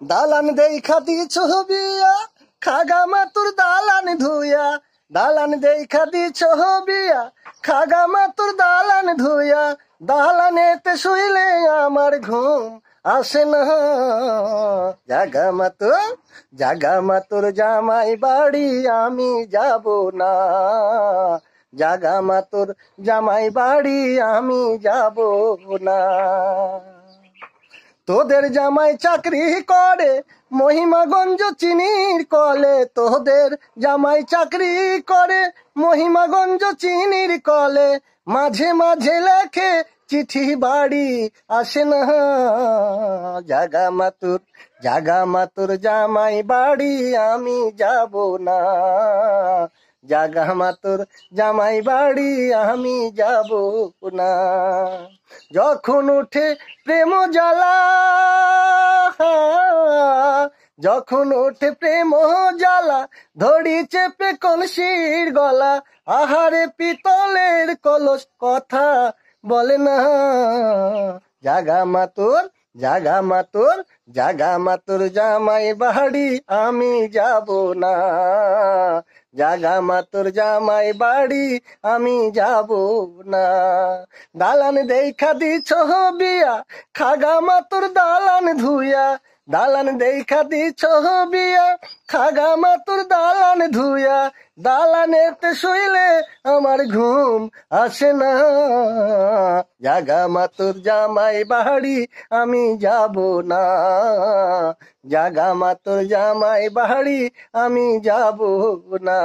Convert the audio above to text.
দালান দেখা দিছ বিয়া খাগা মাতুর দালান ধুইয়া, দালান দেখা দিছ বিয়া খাগা মাতুর দালান ধুইয়া, দালানেতে শুইলে আমার ঘুম আসে না। জাগা মাতুর জামাই বাড়ি আমি যাব না, জাগা মাতুর জামাই বাড়ি আমি যাব না। তোদের জামাই চাকরি করে মহিমাগঞ্জ চিনির কলে, তোদের জামাই চাকরি করে মহিমাগঞ্জ চিনির কলে, মাঝে মাঝে লেখে চিঠি বাড়ি আসে না। জাগা মাতুর জামাই বাড়ি আমি যাব না, জাগা মাতুর জামাই বাড়ি আমি যাব না। যখন উঠে প্রেম জ্বালা, যখন ওঠে প্রেম জ্বালা, ধরি চেপে কলসির গলা, আহারে পিতলের কলস কথা বলে না। জাগা মাতুর জামাই বাড়ি আমি যাব না, জাগা মাতুর জামাই বাড়ি আমি যাব না। দালান দেখা দিছ বিয়া খাগা মাতুর দালান ধুইয়া, দালান দেখা দিছ বিয়া খাগা মাতুর দালান ধুইয়া, দালানেতে শুইলে আমার ঘুম আসে না। জাগা মাতুর জামাই বাড়ি আমি যাব না, জাগা মাতুর জামাই বাড়ি আমি যাব না।